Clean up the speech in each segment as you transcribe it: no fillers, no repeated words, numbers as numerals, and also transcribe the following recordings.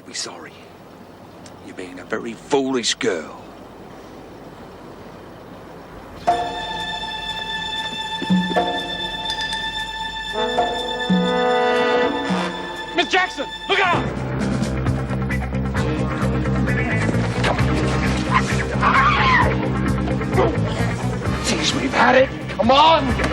you'll be sorry. You're being a very foolish girl. Miss Jackson, look out! Jeez, we've had it. Come on!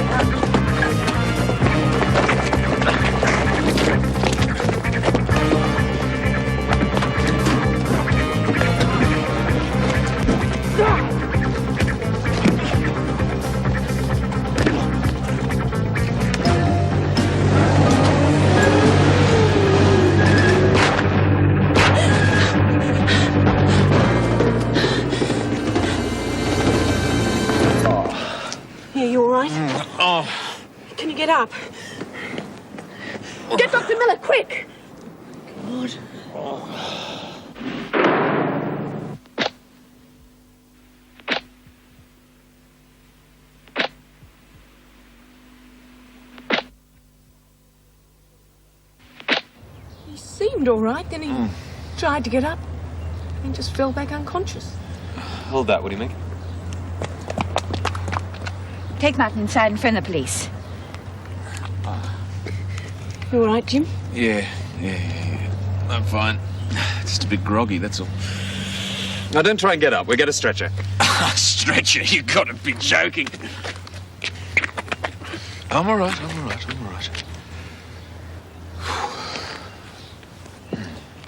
Can you get up? Get Dr. Miller, quick! God. He seemed all right, then he tried to get up and just fell back unconscious. Hold that, would you, Mick? Take Martin inside and phone the police. You all right, Jim? Yeah. I'm fine. Just a bit groggy, that's all. Now, don't try and get up. We'll get a stretcher. Stretcher, you gotta be joking. I'm all right.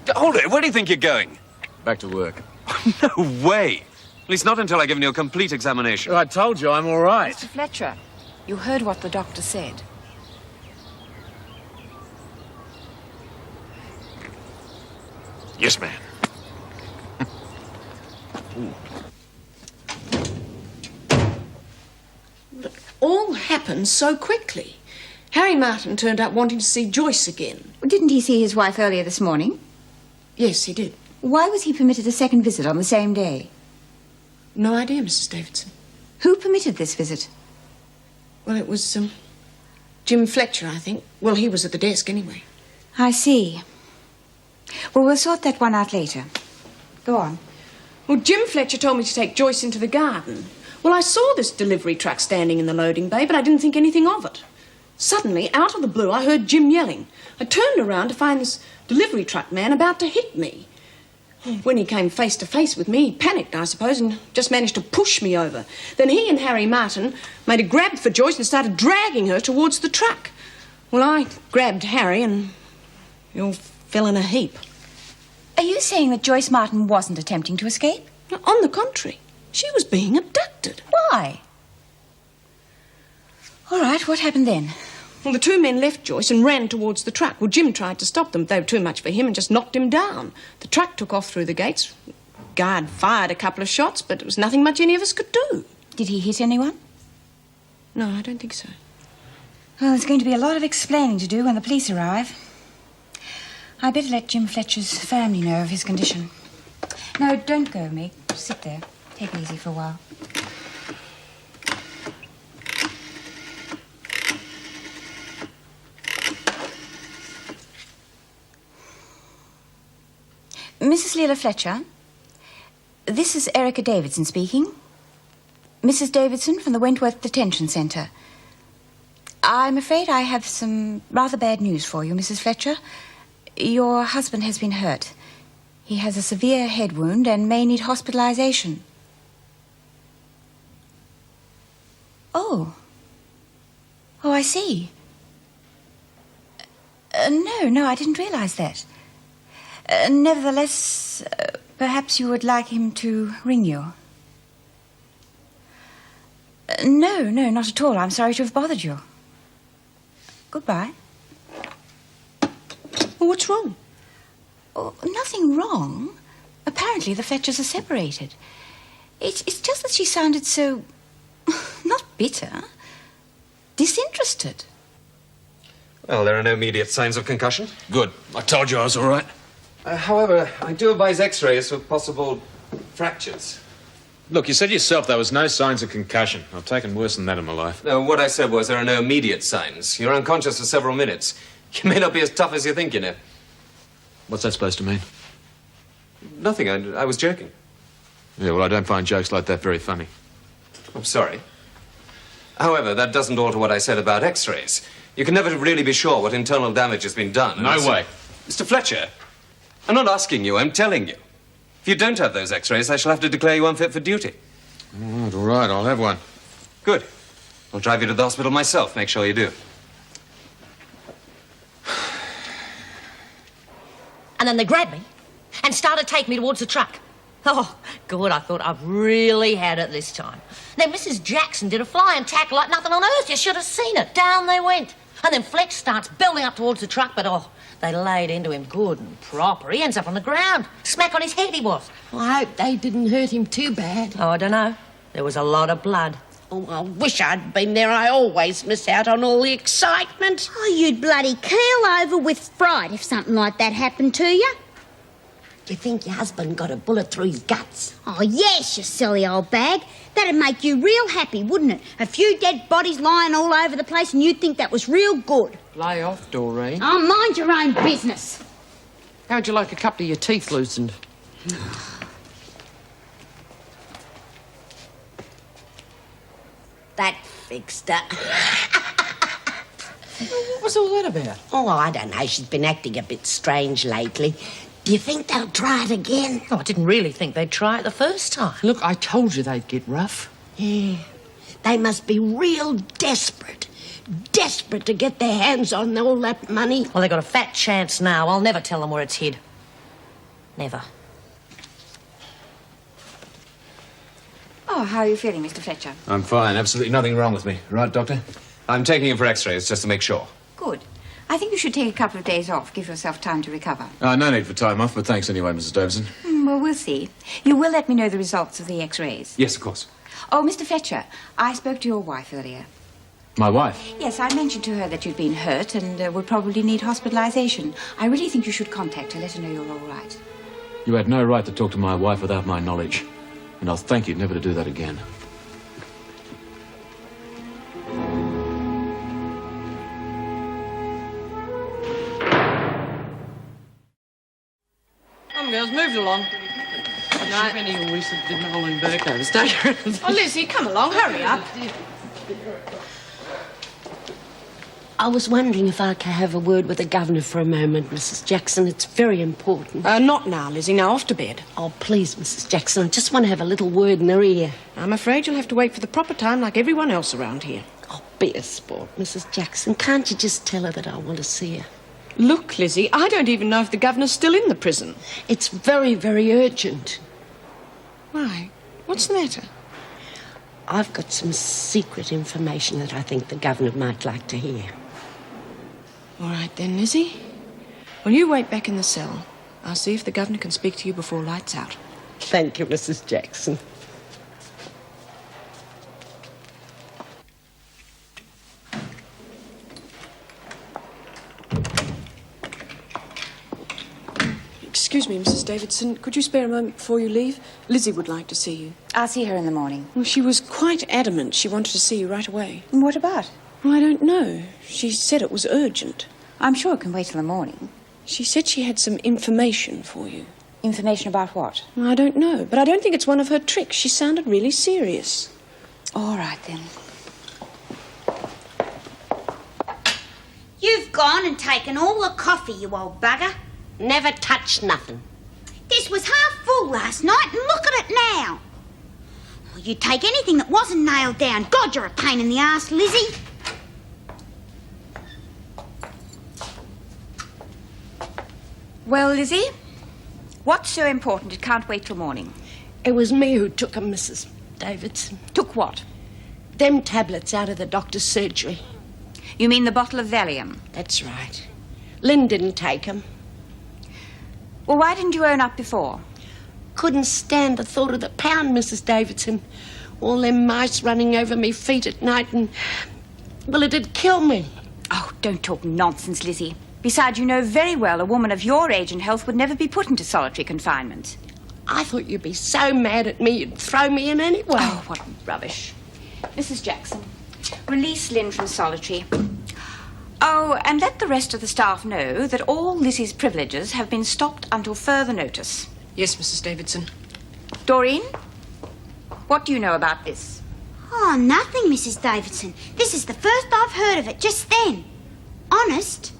Hold it. Where do you think you're going? Back to work. No way. At least not until I've given you a complete examination. I told you I'm all right. Mr. Fletcher, you heard what the doctor said. Yes, ma'am. But all happened so quickly. Harry Martin turned up wanting to see Joyce again. Didn't he see his wife earlier this morning? Yes, he did. Why was he permitted a second visit on the same day? No idea, Mrs. Davidson. Who permitted this visit? Well, it was, Jim Fletcher, I think. Well, he was at the desk anyway. I see. Well, we'll sort that one out later. Go on. Well, Jim Fletcher told me to take Joyce into the garden. Well, I saw this delivery truck standing in the loading bay, but I didn't think anything of it. Suddenly, out of the blue, I heard Jim yelling. I turned around to find this delivery truck man about to hit me. When he came face to face with me, he panicked, I suppose, and just managed to push me over. Then he and Harry Martin made a grab for Joyce and started dragging her towards the truck. Well, I grabbed Harry and we all fell in a heap. Are you saying that Joyce Martin wasn't attempting to escape? On the contrary, she was being abducted. Why? All right, what happened then? Well, the two men left Joyce and ran towards the truck. Well, Jim tried to stop them. They were too much for him and just knocked him down. The truck took off through the gates. Guard fired a couple of shots, but it was nothing much any of us could do. Did he hit anyone? No, I don't think so. Well, there's going to be a lot of explaining to do when the police arrive. I'd better let Jim Fletcher's family know of his condition. No, don't go, Meg. Sit there. Take it easy for a while. Mrs. Leela Fletcher, this is Erica Davidson speaking. Mrs. Davidson from the Wentworth Detention Centre. I'm afraid I have some rather bad news for you, Mrs. Fletcher. Your husband has been hurt. He has a severe head wound and may need hospitalization. Oh. Oh, I see. No, I didn't realize that. Nevertheless, perhaps you would like him to ring you. No, not at all. I'm sorry to have bothered you. Goodbye. Well, what's wrong? Oh, nothing wrong. Apparently the Fletchers are separated. It's just that she sounded so... not bitter. Disinterested. Well, there are no immediate signs of concussion. Good. I told you I was all right. However, I do advise x-rays for possible fractures. Look, you said yourself there was no signs of concussion. I've taken worse than that in my life. No, what I said was there are no immediate signs. You're unconscious for several minutes. You may not be as tough as you think, you know. What's that supposed to mean? Nothing. I was joking. Yeah, well, I don't find jokes like that very funny. I'm sorry. However, that doesn't alter what I said about X-rays. You can never really be sure what internal damage has been done. No way. Mr. Fletcher, I'm not asking you, I'm telling you. If you don't have those X-rays, I shall have to declare you unfit for duty. All right, I'll have one. Good. I'll drive you to the hospital myself. Make sure you do. And then they grabbed me and started taking me towards the truck. Oh, good, I thought I've really had it this time. Then Mrs. Jackson did a flying tackle like nothing on earth. You should have seen it. Down they went. And then Fletch starts building up towards the truck, but they laid into him good and proper. He ends up on the ground. Smack on his head he was. I hope they didn't hurt him too bad. Oh, I don't know. There was a lot of blood. Oh, I wish I'd been there. I always miss out on all the excitement. Oh, you'd bloody keel over with fright if something like that happened to you. Do you think your husband got a bullet through his guts? Oh, yes, you silly old bag. That'd make you real happy, wouldn't it? A few dead bodies lying all over the place and you'd think that was real good. Lay off, Doreen. Oh, mind your own business. How'd you like a couple of your teeth loosened? That fixed her. What was all that about? Oh, I don't know. She's been acting a bit strange lately. Do you think they'll try it again? Oh, I didn't really think they'd try it the first time. Look, I told you they'd get rough. Yeah. They must be real desperate. Desperate to get their hands on all that money. Well, they got a fat chance now. I'll never tell them where it's hid. Never. Oh, how are you feeling, Mr. Fletcher? I'm fine. Absolutely nothing wrong with me. Right, Doctor? I'm taking him for X-rays just to make sure. Good. I think you should take a couple of days off. Give yourself time to recover. No need for time off, but thanks anyway, Mrs. Davidson. Well, we'll see. You will let me know the results of the X-rays. Yes, of course. Oh, Mr. Fletcher, I spoke to your wife earlier. My wife? Yes, I mentioned to her that you'd been hurt and would probably need hospitalization. I really think you should contact her, let her know you're all right. You had no right to talk to my wife without my knowledge. And I'll thank you never to do that again. Come, girls, move along. No. Penny always didn't hold him back. Oh, Lizzie, come along, hurry up. I was wondering if I could have a word with the governor for a moment, Mrs. Jackson. It's very important. Not now, Lizzie. Now off to bed. Oh, please, Mrs. Jackson. I just want to have a little word in her ear. I'm afraid you'll have to wait for the proper time like everyone else around here. Oh, be a sport, Mrs. Jackson. Can't you just tell her that I want to see her? Look, Lizzie, I don't even know if the governor's still in the prison. It's very, very urgent. Why? What's the matter? I've got some secret information that I think the governor might like to hear. All right then, Lizzie. Well, you wait back in the cell. I'll see if the governor can speak to you before lights out. Thank you, Mrs. Jackson. Excuse me, Mrs. Davidson. Could you spare a moment before you leave? Lizzie would like to see you. I'll see her in the morning. Well, she was quite adamant she wanted to see you right away. What about? Well, I don't know. She said it was urgent. I'm sure it can wait till the morning. She said she had some information for you. Information about what? Well, I don't know, but I don't think it's one of her tricks. She sounded really serious. All right, then. You've gone and taken all the coffee, you old bugger. Never touch nothing. This was half full last night, and look at it now. Well, you'd take anything that wasn't nailed down. God, you're a pain in the arse, Lizzie. Well, Lizzie, what's so important it can't wait till morning? It was me who took 'em, Mrs. Davidson. Took what? Them tablets out of the doctor's surgery. You mean the bottle of Valium? That's right. Lynn didn't take 'em. Well, why didn't you own up before? Couldn't stand the thought of the pound, Mrs. Davidson. All them mice running over me feet at night and... well, it'd kill me. Oh, don't talk nonsense, Lizzie. Besides, you know very well a woman of your age and health would never be put into solitary confinement. I thought you'd be so mad at me you'd throw me in anyway. Oh, what rubbish. Mrs. Jackson, release Lynn from solitary. Oh, and let the rest of the staff know that all Lizzie's privileges have been stopped until further notice. Yes, Mrs. Davidson. Doreen, what do you know about this? Oh, nothing, Mrs. Davidson. This is the first I've heard of it, just then. Honest.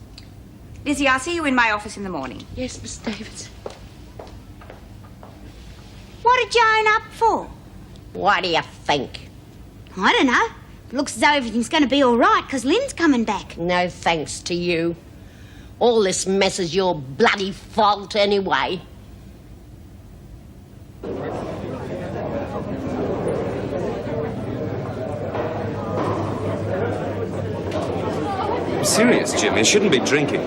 Lizzie, I'll see you in my office in the morning. Yes, Miss Davidson. What did you own up for? What do you think? I don't know. It looks as though everything's going to be all right, because Lynn's coming back. No thanks to you. All this mess is your bloody fault anyway. I'm serious, Jim. You shouldn't be drinking.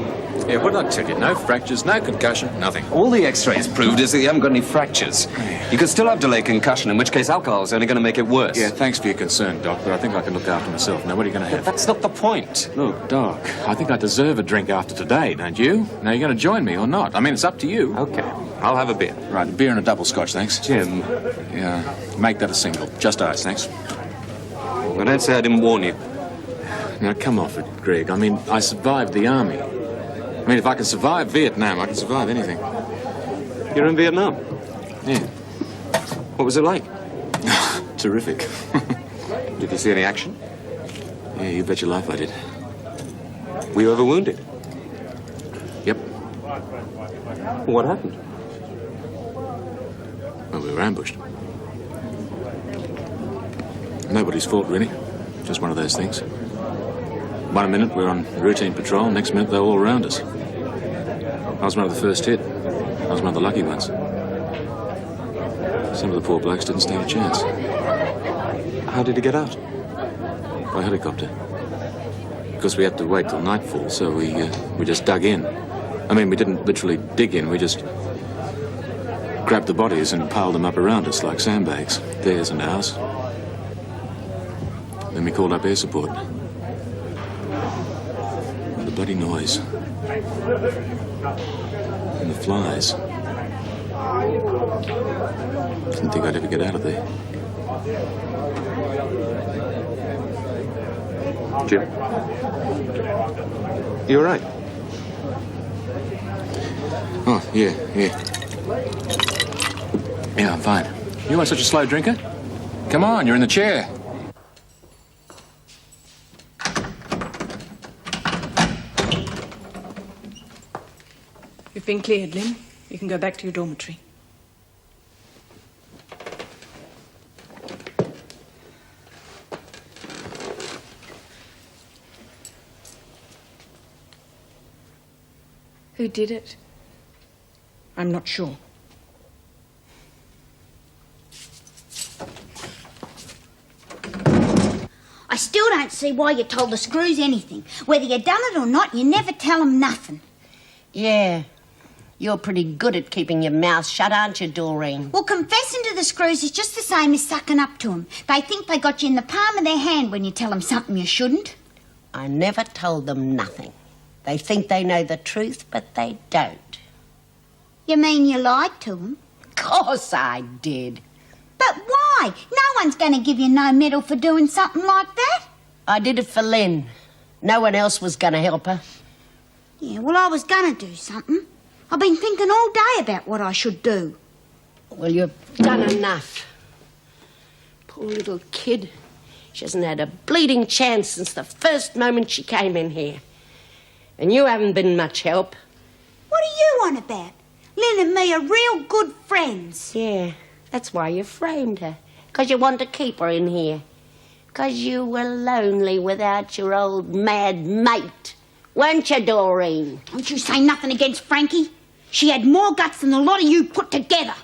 Yeah, what did I tell you? No fractures, no concussion, nothing. All the x-rays proved is that you haven't got any fractures. You could still have delayed concussion, in which case alcohol's only going to make it worse. Yeah, thanks for your concern, Doc, but I think I can look after myself. Now, what are you going to have? That's not the point. Look, Doc, I think I deserve a drink after today, don't you? Now, you're going to join me or not? I mean, it's up to you. Okay, I'll have a beer. Right, a beer and a double scotch, thanks. Jim. Yeah, make that a single. Just ice, thanks. Well, don't say I didn't warn you. Now, come off it, Greg. I mean, I survived the army. I mean, if I can survive Vietnam, I can survive anything. You're in Vietnam? Yeah. What was it like? Terrific. Did you see any action? Yeah, you bet your life I did. Were you ever wounded? Yep. What happened? Well, we were ambushed. Nobody's fault, really. Just one of those things. One minute we're on routine patrol, next minute they're all around us. I was one of the first hit. I was one of the lucky ones. Some of the poor blokes didn't stand a chance. How did you get out? By helicopter. Because we had to wait till nightfall, so we just dug in. I mean, we didn't literally dig in, we just grabbed the bodies and piled them up around us like sandbags, theirs and ours. Then we called up air support. And the bloody noise. And the flies. Didn't think I'd ever get out of there. Jim? You all right? Oh, yeah. Yeah, I'm fine. You weren't such a slow drinker. Come on, you're in the chair. You've been cleared, Lynn. You can go back to your dormitory. Who did it? I'm not sure. I still don't see why you told the screws anything. Whether you done it or not, you never tell them nothing. Yeah. You're pretty good at keeping your mouth shut, aren't you, Doreen? Well, confessing to the screws is just the same as sucking up to them. They think they got you in the palm of their hand when you tell them something you shouldn't. I never told them nothing. They think they know the truth, but they don't. You mean you lied to them? Of course I did. But why? No one's going to give you no medal for doing something like that. I did it for Lynn. No one else was going to help her. Yeah, well, I was going to do something. I've been thinking all day about what I should do. Well, you've done enough. Poor little kid. She hasn't had a bleeding chance since the first moment she came in here. And you haven't been much help. What are you on about? Lynn and me are real good friends. Yeah, that's why you framed her. 'Cause you want to keep her in here. 'Cause you were lonely without your old mad mate. Weren't you, Doreen? Don't you say nothing against Frankie. She had more guts than the lot of you put together.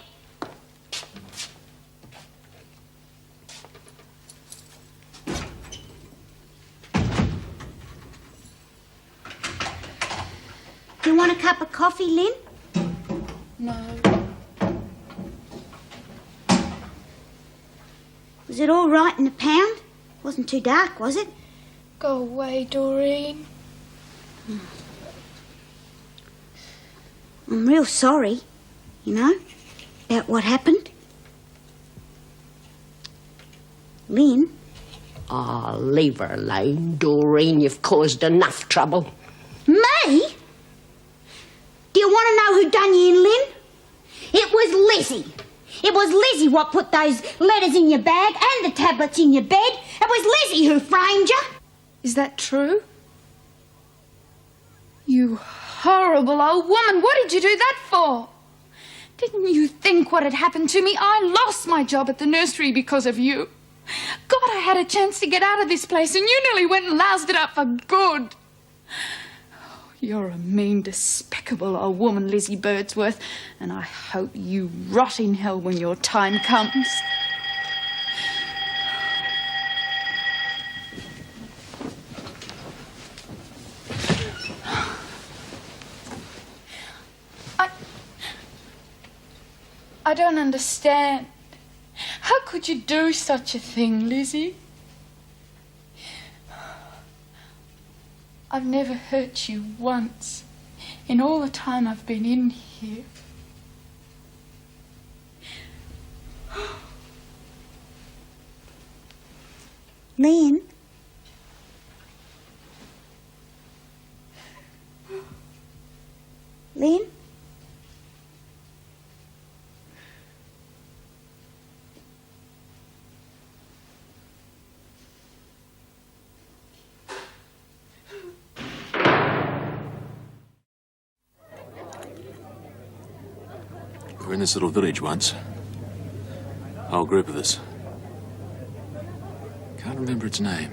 You want a cup of coffee, Lynn? No. Was it all right in the pound? Wasn't too dark, was it? Go away, Doreen. I'm real sorry, you know, about what happened. Lynn? Oh, leave her alone, Doreen. You've caused enough trouble. Me? Do you want to know who done you in, Lynn? It It was Lizzie. It was Lizzie what put those letters in your bag and the tablets in your bed. It was Lizzie who framed you. Is that true? You horrible old woman, what did you do that for? Didn't you think what had happened to me? I lost my job at the nursery because of you. God, I had a chance to get out of this place and you nearly went and loused it up for good. You're a mean, despicable old woman, Lizzie Birdsworth, and I hope you rot in hell when your time comes. I don't understand. How could you do such a thing, Lizzie? I've never hurt you once in all the time I've been in here. Lynn? Lynn? We were in this little village once. A whole group of us. Can't remember its name.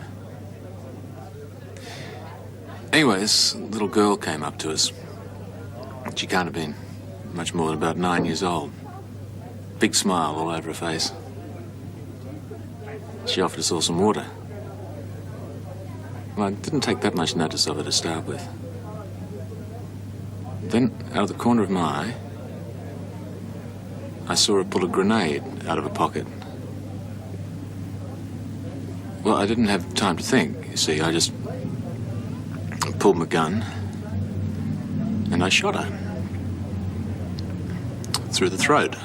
Anyway, this little girl came up to us. She can't have been much more than about 9 years old. Big smile all over her face. She offered us all some water. Well, I didn't take that much notice of her to start with. Then, out of the corner of my eye, I saw her pull a grenade out of her pocket. Well, I didn't have time to think, you see. I just pulled my gun and I shot her. Through the throat.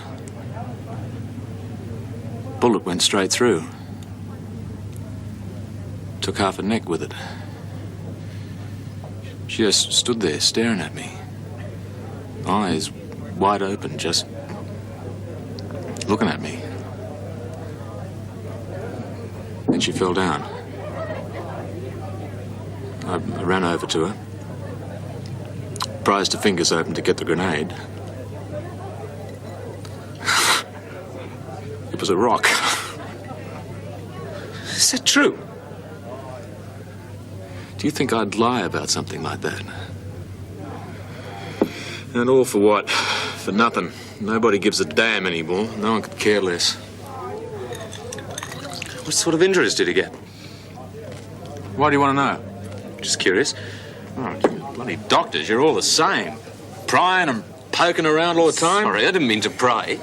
Bullet went straight through. Took half her neck with it. She just stood there staring at me. Eyes wide open, just looking at me. Then she fell down. I ran over to her, prized her fingers open to get the grenade. It was a rock. Is that true? Do you think I'd lie about something like that? And all for what? For nothing. Nobody gives a damn anymore. No one could care less. What sort of injuries did he get? Why do you want to know? Just curious. Oh, you bloody doctors, you're all the same. Prying and poking around all the time. Sorry, I didn't mean to pry.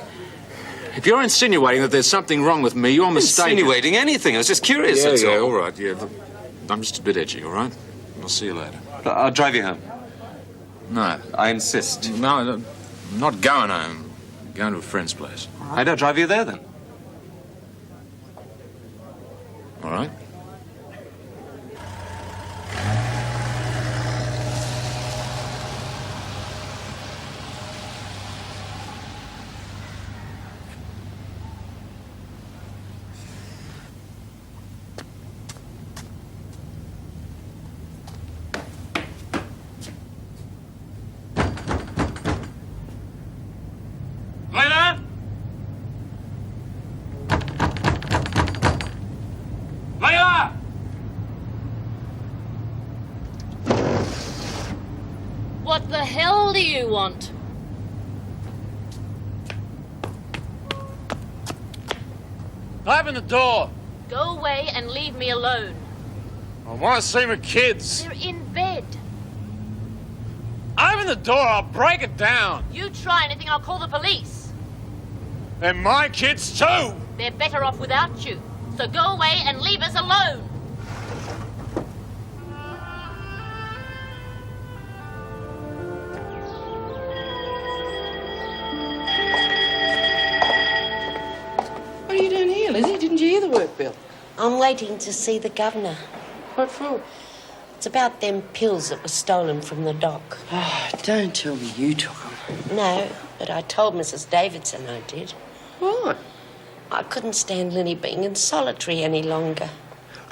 If you're insinuating that there's something wrong with me, you're mistaken. Insinuating anything. I was just curious, that's all. All right, yeah. Look, I'm just a bit edgy, all right? I'll see you later. I'll drive you home. No. I insist. No, I'm not going home. I'm going to a friend's place. I'd drive you there, then. All right. What the hell do you want? Open the door. Go away and leave me alone. I want to see my kids. They're in bed. Open the door, I'll break it down. You try anything, I'll call the police. They're my kids too. They're better off without you. So go away and leave us alone. What are you doing here, Lizzie? Didn't you hear the work bill? I'm waiting to see the governor. What for? It's about them pills that were stolen from the dock. Oh, don't tell me you took them. No, but I told Mrs. Davidson I did. What? I couldn't stand Linny being in solitary any longer.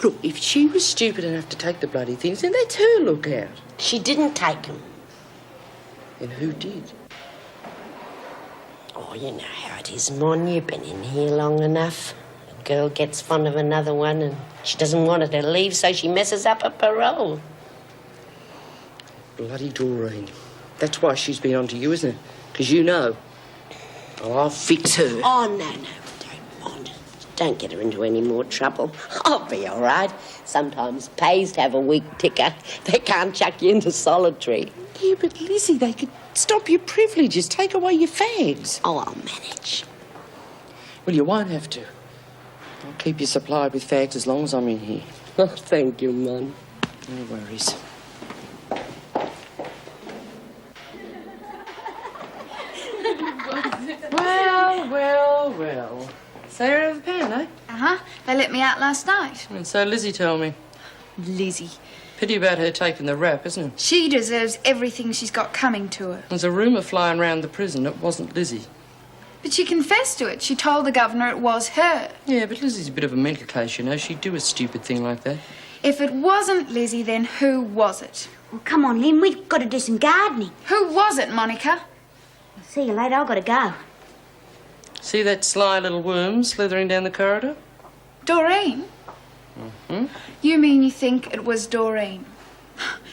Look, if she was stupid enough to take the bloody things, then that's her lookout. She didn't take them. Then who did? Oh, you know how it is, Mon. You've been in here long enough. A girl gets fond of another one and she doesn't want her to leave, so she messes up her parole. Bloody Doreen. That's why she's been on to you, isn't it? Because you know. Oh, I'll fix her. Oh, no, don't, Mon. Don't get her into any more trouble. I'll be all right. Sometimes pays to have a weak ticker. They can't chuck you into solitary. Yeah, but Lizzie, they could stop your privileges, take away your fags. Oh, I'll manage. Well, you won't have to. I'll keep you supplied with fags as long as I'm in here. Oh, thank you, Mon. No worries. Well. Sarah of the pan, eh? Uh-huh. They let me out last night. And so Lizzie told me. Lizzie. Pity about her taking the rap, isn't it? She deserves everything she's got coming to her. There's a rumour flying around the prison it wasn't Lizzie. But she confessed to it. She told the governor it was her. Yeah, but Lizzie's a bit of a mental case, you know. She'd do a stupid thing like that. If it wasn't Lizzie, then who was it? Well, come on, Lynn, we've got to do some gardening. Who was it, Monica? I'll see you later, I've got to go. See that sly little worm slithering down the corridor? Doreen? Mm-hmm. You mean you think it was Doreen?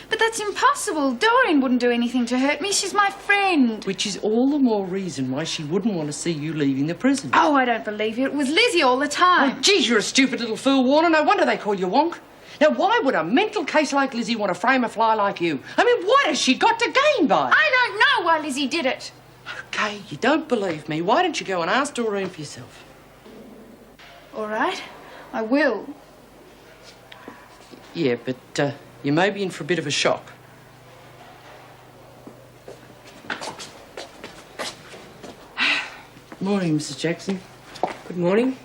But that's impossible. Doreen wouldn't do anything to hurt me. She's my friend. Which is all the more reason why she wouldn't want to see you leaving the prison. Oh, I don't believe you. It was Lizzie all the time. Oh, geez, you're a stupid little fool, Warner. No wonder they call you Wonk. Now, why would a mental case like Lizzie want to frame a fly like you? I mean, what has she got to gain by it? I don't know why Lizzie did it. OK, you don't believe me. Why don't you go and ask Doreen for yourself? All right, I will. Yeah, but you may be in for a bit of a shock. Morning, Mrs. Jackson. Good morning.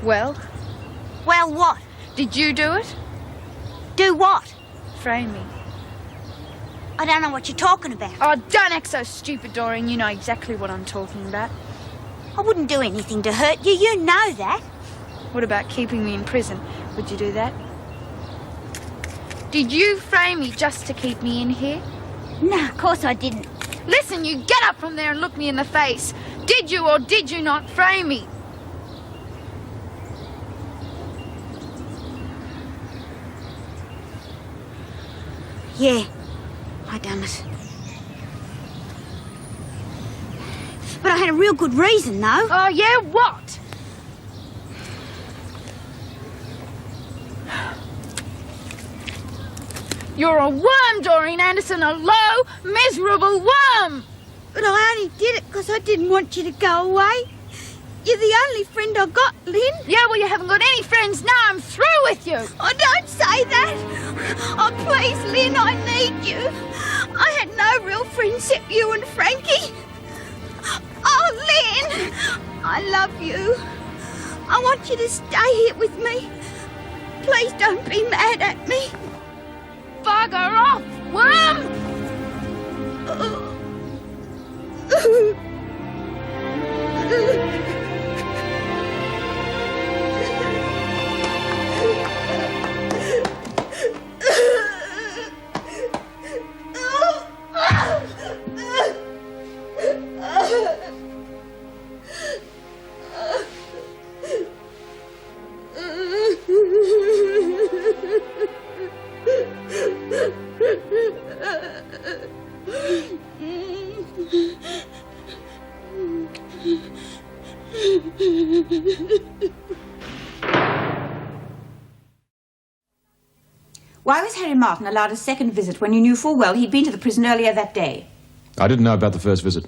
Well? Well, what? Did you do it? Do what? Frame me. I don't know what you're talking about. Oh, don't act so stupid, Doreen. You know exactly what I'm talking about. I wouldn't do anything to hurt you. You know that. What about keeping me in prison? Would you do that? Did you frame me just to keep me in here? No, of course I didn't. Listen, you get up from there and look me in the face. Did you or did you not frame me? Yeah, I done it. But I had a real good reason, though. Oh, yeah? What? You're a worm, Doreen Anderson, a low, miserable worm. But I only did it because I didn't want you to go away. You're the only friend I got, Lynn. Yeah, well, you haven't got any friends now. I'm through with you. Oh, don't say that. Oh, please, Lynn, I need you. I had no real friends except you and Frankie. Oh, Lynn, I love you. I want you to stay here with me. Please don't be mad at me. Bugger off, worm! Why was Harry Martin allowed a second visit when you knew full well he'd been to the prison earlier that day? I didn't know about the first visit.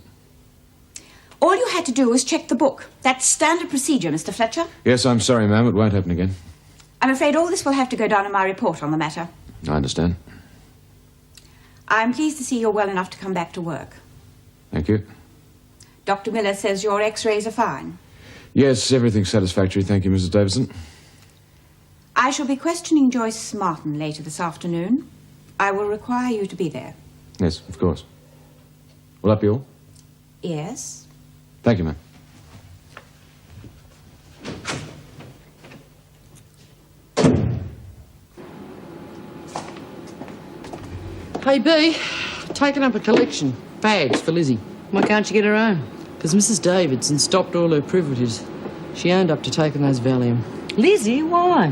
All you had to do was check the book. That's standard procedure, Mr. Fletcher. Yes, I'm sorry, ma'am. It won't happen again. I'm afraid all this will have to go down in my report on the matter. I understand. I'm pleased to see you're well enough to come back to work. Thank you. Dr. Miller says your x-rays are fine. Yes, everything's satisfactory. Thank you, Mrs. Davidson. I shall be questioning Joyce Martin later this afternoon. I will require you to be there. Yes, of course. Will that be all? Yes? Thank you, ma'am. Hey, B, taken up a collection. Fags for Lizzie. Why can't you get her own? Because Mrs. Davidson stopped all her privileges. She owned up to taking those Valium. Lizzie, why?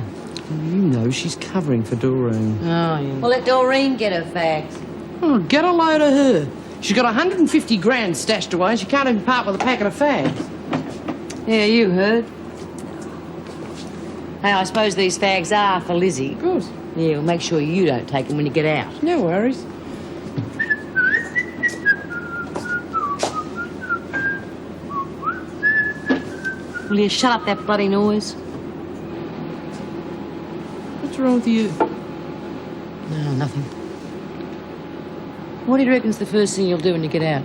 You know she's covering for Doreen. Oh, yeah. Well, let Doreen get her fags. Oh, get a load of her. She's got 150 grand stashed away and she can't even part with a packet of fags. Yeah, you heard. Hey, I suppose these fags are for Lizzie. Of course. Yeah, well, make sure you don't take them when you get out. No worries. Will you shut up that bloody noise? What's wrong with you? No, nothing. What do you reckon's the first thing you'll do when you get out?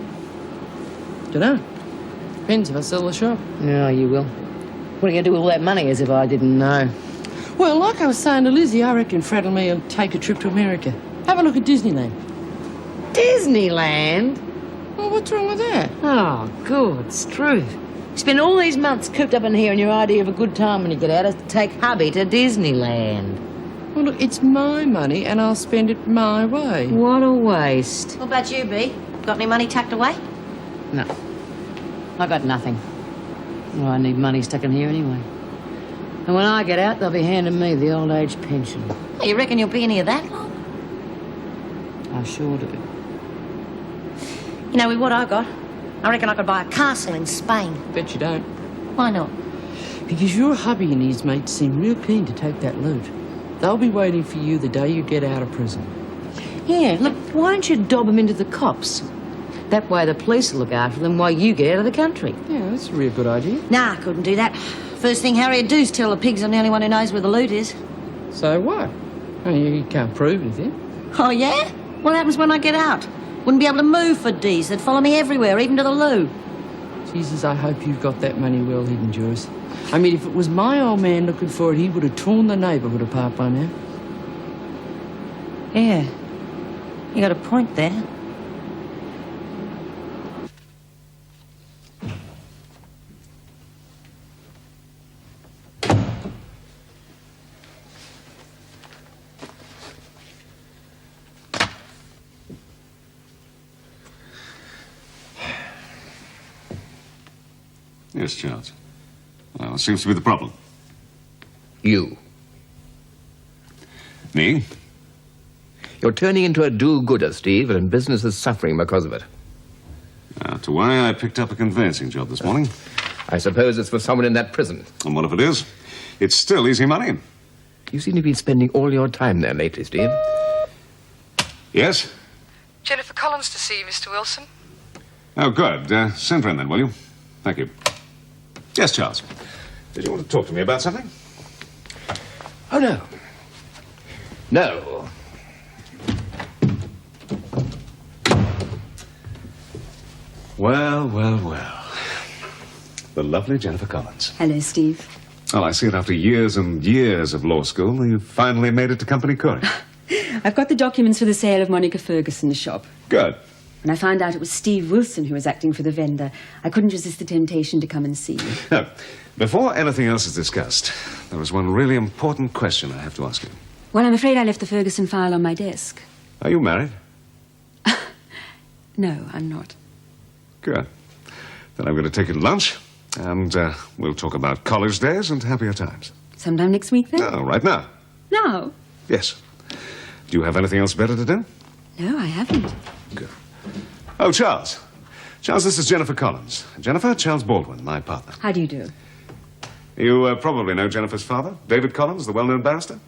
Dunno. Depends if I sell the shop. No, you will. What are you going to do with all that money as if I didn't know? Well, like I was saying to Lizzie, I reckon Fred and me will take a trip to America. Have a look at Disneyland. Disneyland? Well, what's wrong with that? Oh, good, Struth. You spend all these months cooped up in here and your idea of a good time when you get out is to take hubby to Disneyland. Well, look, it's my money and I'll spend it my way. What a waste. What about you, B? Got any money tucked away? No. I got nothing. Well, I need money stuck in here anyway. And when I get out, they'll be handing me the old age pension. Oh, you reckon you'll be in here that long? I sure do. You know, with what I got, I reckon I could buy a castle in Spain. Bet you don't. Why not? Because your hubby and his mates seem real keen to take that loot. They'll be waiting for you the day you get out of prison. Yeah, look, why don't you dob them into the cops? That way the police will look after them while you get out of the country. Yeah, that's a real good idea. Nah, I couldn't do that. First thing Harry'd do is tell the pigs I'm the only one who knows where the loot is. So what? I mean, you can't prove anything. Oh, yeah? What happens when I get out? Wouldn't be able to move for D's. They'd follow me everywhere, even to the loo. Jesus, I hope you've got that money well hidden, Joyce. I mean, if it was my old man looking for it, he would have torn the neighbourhood apart by now. Yeah. You got a point there. Yes, Charles. Well, what seems to be the problem? You. Me? You're turning into a do-gooder, Steve, and business is suffering because of it. To why I picked up a conveyancing job this morning. I suppose it's for someone in that prison. And what if it is? It's still easy money. You seem to be spending all your time there lately, Steve. Yes? Jennifer Collins to see you, Mr. Wilson. Oh, good. Send her in then, will you? Thank you. Yes, Charles. Did you want to talk to me about something? Oh, no. No. Well, well, well. The lovely Jennifer Collins. Hello, Steve. Well, I see it after years and years of law school, you finally made it to company court. I've got the documents for the sale of Monica Ferguson's shop. Good. When I found out it was Steve Wilson who was acting for the vendor, I couldn't resist the temptation to come and see you. Now, before anything else is discussed, there is one really important question I have to ask you. Well, I'm afraid I left the Ferguson file on my desk. Are you married? No, I'm not. Good. Then I'm going to take you to lunch, and we'll talk about college days and happier times. Sometime next week, then? No, right now. No. Yes. Do you have anything else better to do? No, I haven't. Good. Oh, Charles. Charles, this is Jennifer Collins. Jennifer, Charles Baldwin, my partner. How do you do? You probably know Jennifer's father, David Collins, the well-known barrister?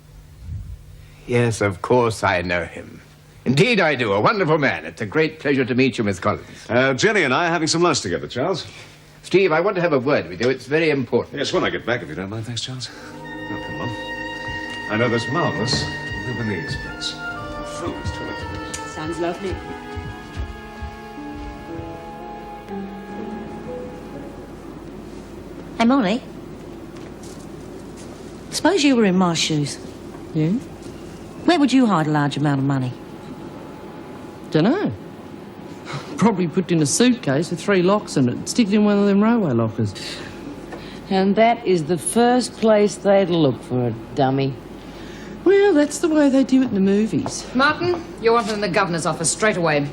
Yes, of course I know him. Indeed I do. A wonderful man. It's a great pleasure to meet you, Miss Collins. Jenny and I are having some lunch together, Charles. Steve, I want to have a word with you. It's very important. Yes, when I get back, if you don't mind. Thanks, Charles. Oh, come on. I know there's marvelous Lebanese place. The food is terrific. Sounds lovely. Hey, Molly. Suppose you were in my shoes. Yeah? Where would you hide a large amount of money? Dunno. Probably put in a suitcase with 3 locks in it, stick it in one of them railway lockers. And that is the first place they'd look for a dummy. Well, that's the way they do it in the movies. Martin, you're wanted in the governor's office straight away.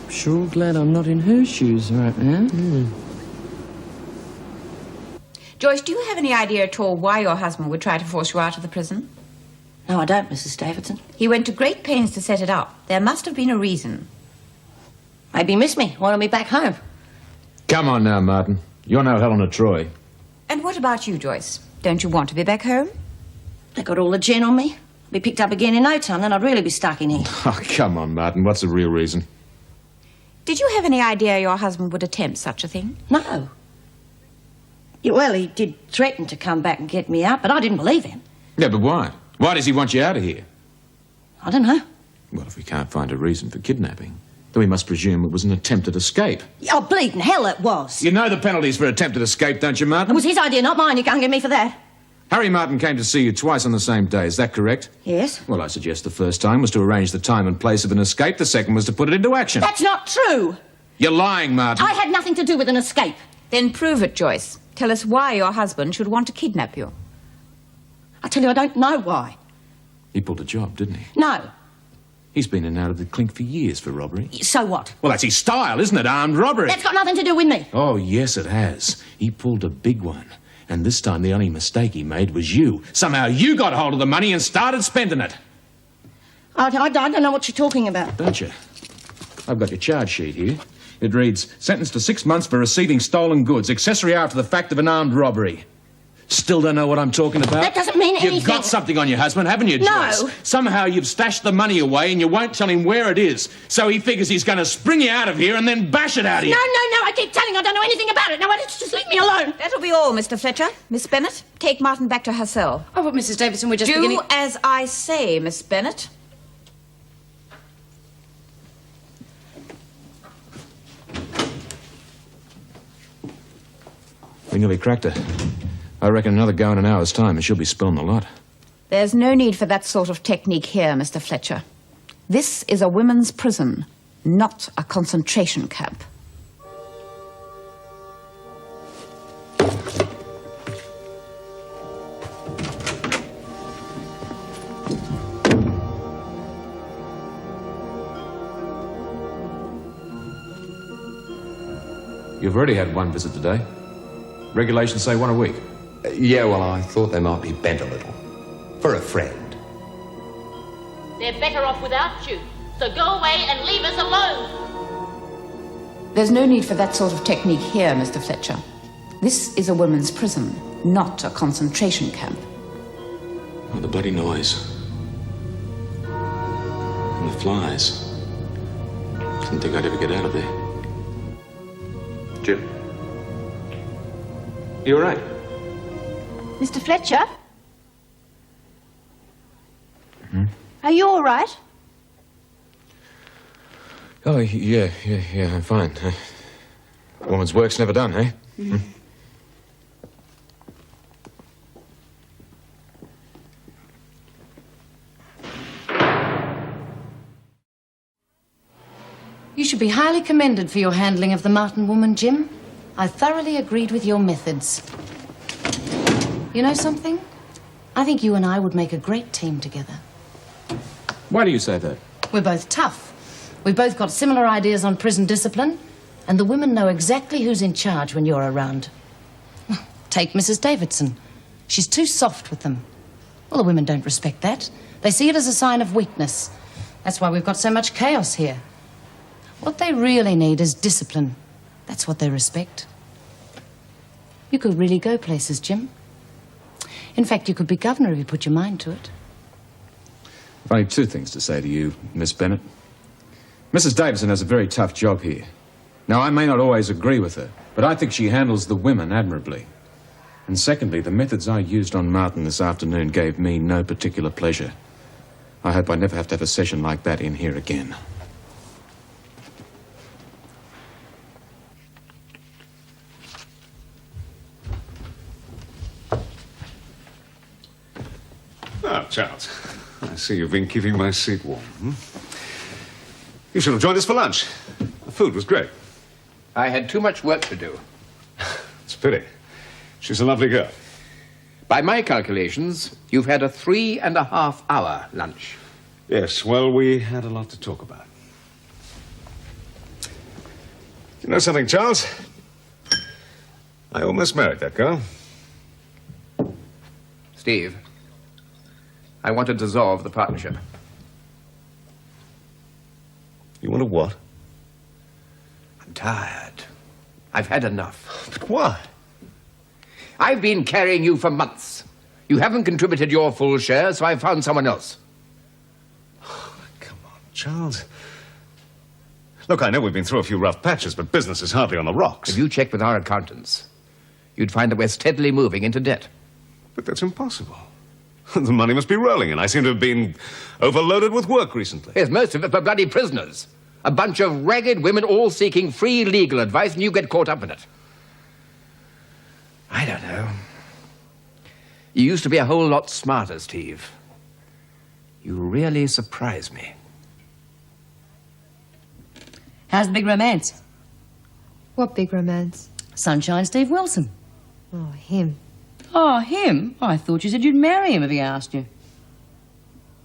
Sure glad I'm not in her shoes right now. Joyce, do you have any idea at all why your husband would try to force you out of the prison? No, I don't, Mrs. Davidson. He went to great pains to set it up. There must have been a reason. Maybe he missed me, wanted me back home. Come on now, Martin. You're no Helena Troy. And what about you, Joyce? Don't you want to be back home? They got all the gin on me. Be picked up again in no time, then I'd really be stuck in here. Oh, come on, Martin. What's the real reason? Did you have any idea your husband would attempt such a thing? No. Yeah, well, he did threaten to come back and get me out, but I didn't believe him. Yeah, but why? Why does he want you out of here? I don't know. Well, if we can't find a reason for kidnapping, then we must presume it was an attempted escape. Oh, bleeding hell it was. You know the penalties for attempted escape, don't you, Martin? It was his idea, not mine. You can't get me for that. Harry Martin came to see you twice on the same day, is that correct? Yes. Well, I suggest the first time was to arrange the time and place of an escape, the second was to put it into action. That's not true. You're lying, Martin. I had nothing to do with an escape. Then prove it, Joyce. Tell us why your husband should want to kidnap you. I tell you, I don't know why. He pulled a job, didn't he? No. He's been in and out of the clink for years for robbery. So what? Well, that's his style, isn't it? Armed robbery. That's got nothing to do with me. Oh, yes, it has. He pulled a big one. And this time the only mistake he made was you. Somehow you got hold of the money and started spending it. I don't know what you're talking about. Don't you? I've got your charge sheet here. It reads, sentenced to 6 months for receiving stolen goods, accessory after the fact of an armed robbery. Still don't know what I'm talking about? That doesn't mean anything. You've got something on your husband, haven't you, No. Joyce? Somehow you've stashed the money away and you won't tell him where it is. So he figures he's going to spring you out of here and then bash it out of you. No, I keep telling you I don't know anything about it. Now, why don't you just leave me alone? That'll be all, Mr. Fletcher. Miss Bennett, take Martin back to her cell. Oh, but Mrs. Davidson, we're just Do beginning... as I say, Miss Bennett. We nearly cracked her. I reckon another go in an hour's time and she'll be spilling the lot. There's no need for that sort of technique here, Mr. Fletcher. This is a women's prison, not a concentration camp. You've already had one visit today. Regulations say 1 a week. Yeah, well, I thought they might be bent a little. For a friend. They're better off without you. So go away and leave us alone. There's no need for that sort of technique here, Mr. Fletcher. This is a women's prison, not a concentration camp. Oh, the bloody noise. And the flies. Didn't think I'd ever get out of there. Jim? You all right? Mr. Fletcher? Are you all right? Oh, yeah, I'm fine. Woman's work's never done, eh? You should be highly commended for your handling of the Martin woman, Jim. I thoroughly agreed with your methods. You know something? I think you and I would make a great team together. Why do you say that? We're both tough. We've both got similar ideas on prison discipline, and the women know exactly who's in charge when you're around. Take Mrs. Davidson. She's too soft with them. Well, the women don't respect that. They see it as a sign of weakness. That's why we've got so much chaos here. What they really need is discipline. That's what they respect. You could really go places, Jim. In fact, you could be governor if you put your mind to it. I've only 2 things to say to you, Miss Bennett. Mrs. Davidson has a very tough job here. Now, I may not always agree with her, but I think she handles the women admirably. And secondly, the methods I used on Martin this afternoon gave me no particular pleasure. I hope I never have to have a session like that in here again. Oh, Charles, I see you've been keeping my seat warm. You should have joined us for lunch. The food was great. I had too much work to do. It's a pity. She's a lovely girl. By my calculations, you've had a 3.5-hour lunch. Yes, well, we had a lot to talk about. You know something, Charles? I almost married that girl. Steve, I want to dissolve the partnership. You want to what? I'm tired. I've had enough. But why? I've been carrying you for months. You haven't contributed your full share, so I found someone else. Come on, Charles. Look, I know we've been through a few rough patches, but business is hardly on the rocks. If you check with our accountants, you'd find that we're steadily moving into debt. But that's impossible. The money must be rolling, and I seem to have been overloaded with work recently. Yes, most of it for bloody prisoners. A bunch of ragged women all seeking free legal advice, and you get caught up in it. I don't know. You used to be a whole lot smarter, Steve. You really surprise me. How's the big romance? What big romance? Sunshine Steve Wilson. Oh, him. Oh, him? I thought you said you'd marry him if he asked you.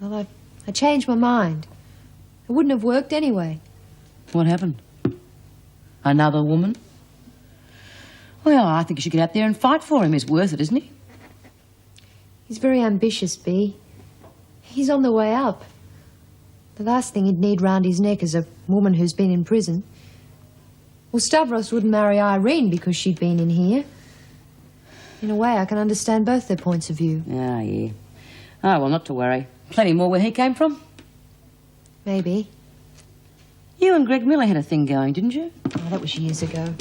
Well, I changed my mind. It wouldn't have worked anyway. What happened? Another woman? Well, I think you should get out there and fight for him. He's worth it, isn't he? He's very ambitious, Bea. He's on the way up. The last thing he'd need round his neck is a woman who's been in prison. Well, Stavros wouldn't marry Irene because she'd been in here. In a way, I can understand both their points of view. Ah, yeah. Oh, well, not to worry. Plenty more where he came from. Maybe. You and Greg Miller had a thing going, didn't you? Oh, that was years ago.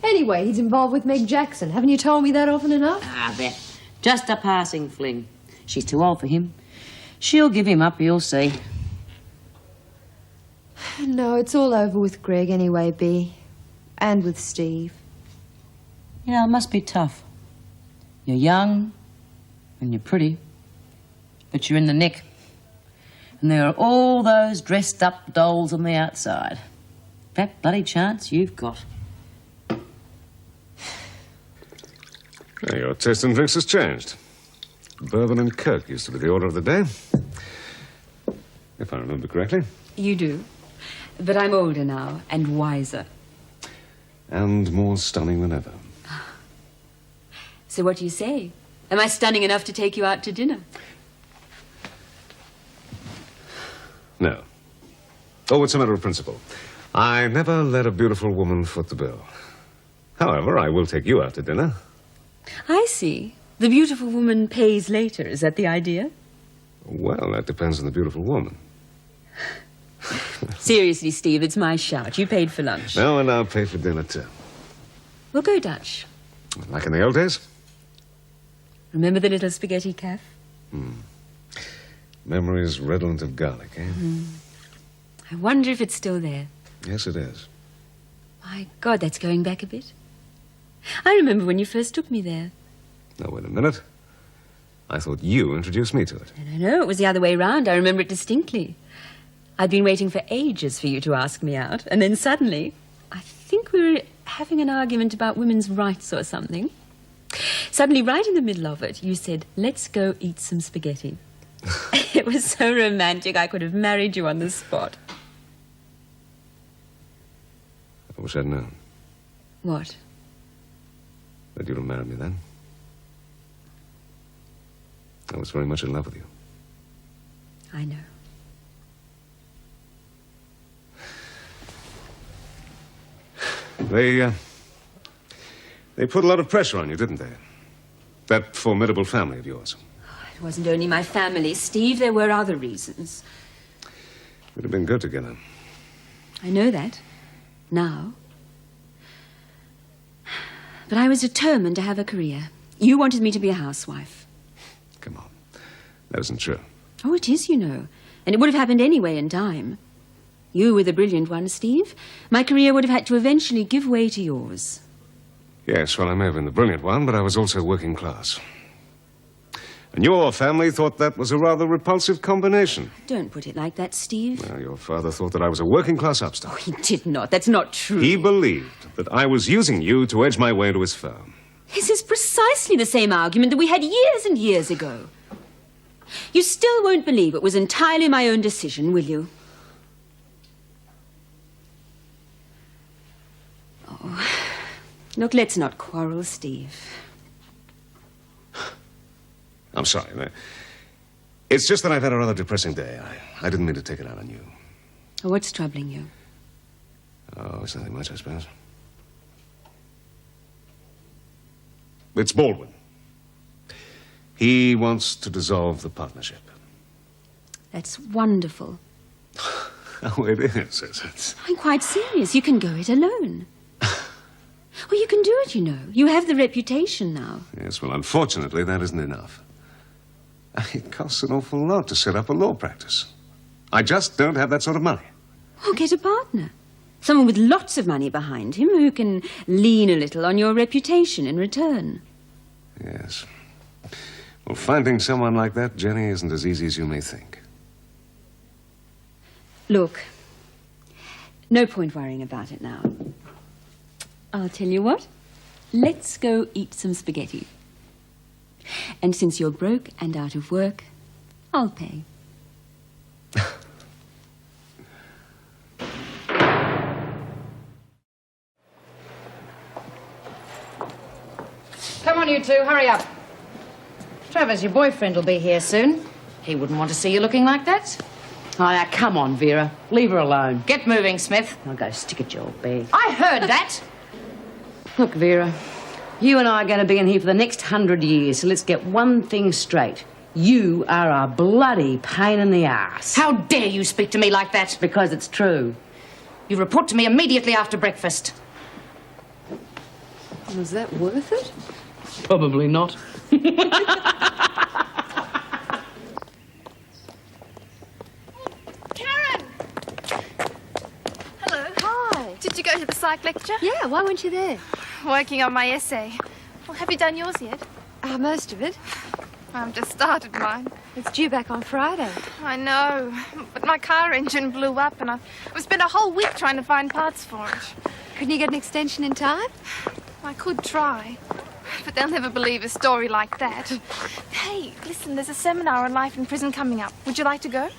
Anyway, he's involved with Meg Jackson. Haven't you told me that often enough? Ah, that. Just a passing fling. She's too old for him. She'll give him up, you'll see. No, it's all over with Greg anyway, Bea. And with Steve. You know, it must be tough. You're young and you're pretty, but you're in the nick. And there are all those dressed-up dolls on the outside. That bloody chance you've got. Well, your taste in drinks has changed. Bourbon and Coke used to be the order of the day. If I remember correctly. You do. But I'm older now and wiser. And more stunning than ever. So what do you say? Am I stunning enough to take you out to dinner? No. Oh, it's a matter of principle. I never let a beautiful woman foot the bill. However, I will take you out to dinner. I see. The beautiful woman pays later. Is that the idea? Well, that depends on the beautiful woman. Seriously, Steve, it's my shout. You paid for lunch. No, and I'll pay for dinner, too. We'll go Dutch. Like in the old days? Remember the little spaghetti cafe? Memories redolent of garlic, eh? I wonder if it's still there. Yes, it is. My God, that's going back a bit. I remember when you first took me there. Now, wait a minute. I thought you introduced me to it. No, it was the other way round. I remember it distinctly. I'd been waiting for ages for you to ask me out, and then suddenly, I think we were having an argument about women's rights or something. Suddenly, right in the middle of it, you said, let's go eat some spaghetti. It was so romantic, I could have married you on the spot. I wish I'd known What? that you'd have married me then. I was very much in love with you. I know. They put a lot of pressure on you, didn't they? That formidable family of yours. It wasn't only my family, Steve. There were other reasons. We'd have been good together. I know that. Now. But I was determined to have a career. You wanted me to be a housewife. Come on. That isn't true. Oh, it is, you know. And it would have happened anyway in time. You were the brilliant one, Steve. My career would have had to eventually give way to yours. Yes, well, I may have been the brilliant one, but I was also working class. And your family thought that was a rather repulsive combination. Don't put it like that, Steve. Well, your father thought that I was a working-class upstart. Oh, he did not. That's not true. He believed that I was using you to edge my way into his firm. This is precisely the same argument that we had years and years ago. You still won't believe it was entirely my own decision, will you? Oh, look, let's not quarrel, Steve. I'm sorry. It's just that I've had a rather depressing day. I didn't mean to take it out on you. Oh, what's troubling you? Oh, it's nothing much, I suppose. It's Baldwin. He wants to dissolve the partnership. That's wonderful. Oh, it is. It's... I'm quite serious. You can go it alone. Well, you can do it, you know. You have the reputation now. Yes, well, unfortunately, that isn't enough. It costs an awful lot to set up a law practice. I just don't have that sort of money. Oh, get a partner. Someone with lots of money behind him who can lean a little on your reputation in return. Yes. Well, finding someone like that, Jenny, isn't as easy as you may think. Look, no point worrying about it now. I'll tell you what. Let's go eat some spaghetti. And since you're broke and out of work, I'll pay. Come on, you two, hurry up. Travers, your boyfriend will be here soon. He wouldn't want to see you looking like that. Oh, now, come on, Vera. Leave her alone. Get moving, Smith. I'll go stick at your bed. I heard that. Look, Vera, you and I are going to be in here for the next 100 years, so let's get one thing straight. You are a bloody pain in the ass. How dare you speak to me like that? Because it's true. You report to me immediately after breakfast. Was that worth it? Probably not. Karen! Hello. Hi. Did you go to the psych lecture? Yeah, why weren't you there? Working on my essay. Well, have you done yours yet? Most of it. I've just started mine. It's due back on Friday. I know, but my car engine blew up and I've spent a whole week trying to find parts for it. Couldn't you get an extension in time? I could try, but they'll never believe a story like that. Hey, listen, there's a seminar on life in prison coming up. Would you like to go?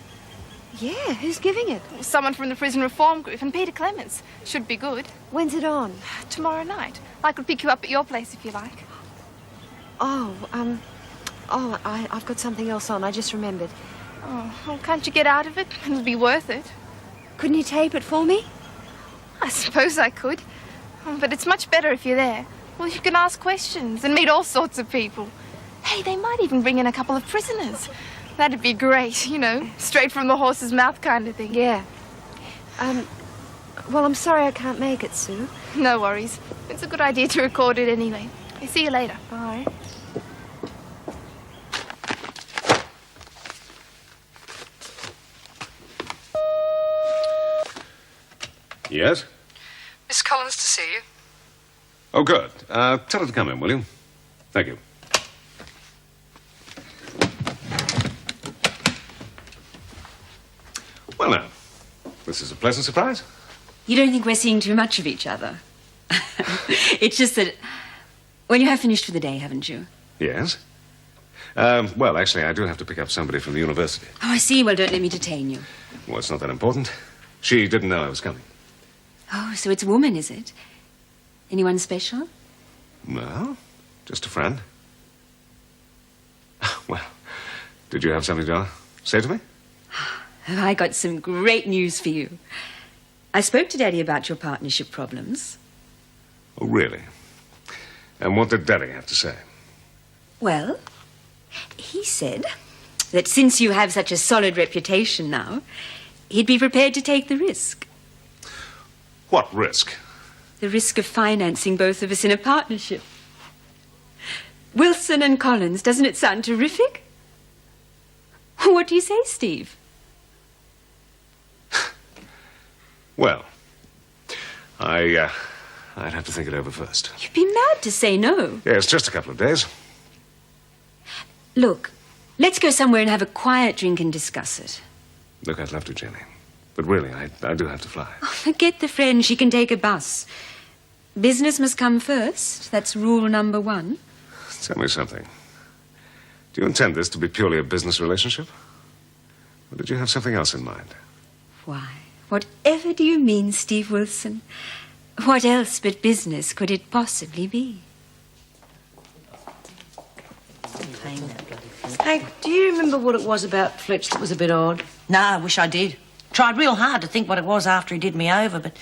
Yeah, who's giving it? Someone from the Prison Reform Group and Peter Clements. Should be good. When's it on? Tomorrow night. I could pick you up at your place if you like. I've got something else on. I just remembered. Oh, well, can't you get out of it? It'll be worth it. Couldn't you tape it for me? I suppose I could. But it's much better if you're there. Well, you can ask questions and meet all sorts of people. Hey, they might even bring in a couple of prisoners. That'd be great, you know, straight from the horse's mouth kind of thing. Yeah. Well, I'm sorry I can't make it, Sue. No worries. It's a good idea to record it anyway. I'll see you later. Bye. Yes? Miss Collins to see you. Oh, good. Tell her to come in, will you? Thank you. Well, now, this is a pleasant surprise. You don't think we're seeing too much of each other? It's just that... Well, you have finished for the day, haven't you? Yes? Well, actually, I do have to pick up somebody from the university. Oh, I see. Well, don't let me detain you. Well, it's not that important. She didn't know I was coming. Oh, so it's a woman, is it? Anyone special? Well, just a friend. Well, did you have something to say to me? Oh, I got some great news for you. I spoke to Daddy about your partnership problems. Oh, really? And what did Daddy have to say? Well, he said that since you have such a solid reputation now, he'd be prepared to take the risk. What risk? The risk of financing both of us in a partnership. Wilson and Collins, doesn't it sound terrific? What do you say, Steve? Well, I'd have to think it over first. You'd be mad to say no. Yes, just a couple of days. Look, Let's go somewhere and have a quiet drink and discuss it. Look, I'd love to, Jenny. But really, I do have to fly. Oh, forget the friend. She can take a bus. Business must come first. That's rule number 1. Tell me something. Do you intend this to be purely a business relationship? Or did you have something else in mind? Why, whatever do you mean, Steve Wilson? What else but business could it possibly be? Hey, do you remember what it was about Fletch that was a bit odd? No, I wish I did. Tried real hard to think what it was after he did me over, but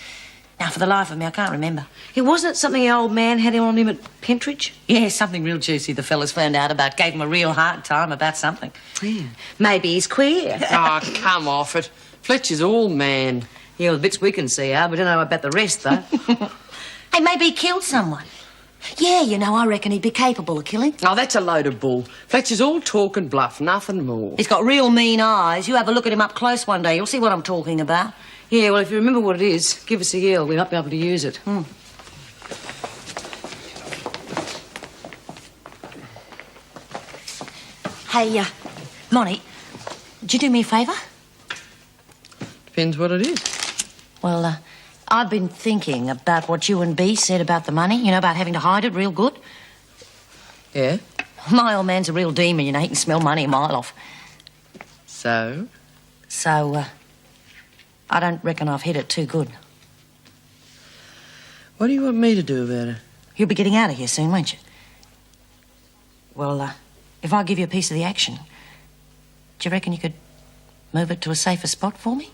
now for the life of me, I can't remember. It wasn't something the old man had on him at Pentridge? Yeah, something real juicy the fellas found out about. Gave him a real hard time about something. Yeah. Maybe he's queer. Oh, come off it. Fletcher's all man. Yeah, well, the bits we can see are. We don't know about the rest, though. Hey, maybe he killed someone. Yeah, you know, I reckon he'd be capable of killing. Oh, that's a load of bull. Fletcher's all talk and bluff, nothing more. He's got real mean eyes. You have a look at him up close one day, you'll see what I'm talking about. Yeah, well, if you remember what it is, give us a yell. We might be able to use it. Hey, Lonnie, would you do me a favour? Depends what it is. Well, I've been thinking about what you and Bea said about the money, you know, about having to hide it real good. Yeah? My old man's a real demon, you know, he can smell money a mile off. So? So, I don't reckon I've hit it too good. What do you want me to do about it? You'll be getting out of here soon, won't you? Well, if I give you a piece of the action, do you reckon you could move it to a safer spot for me?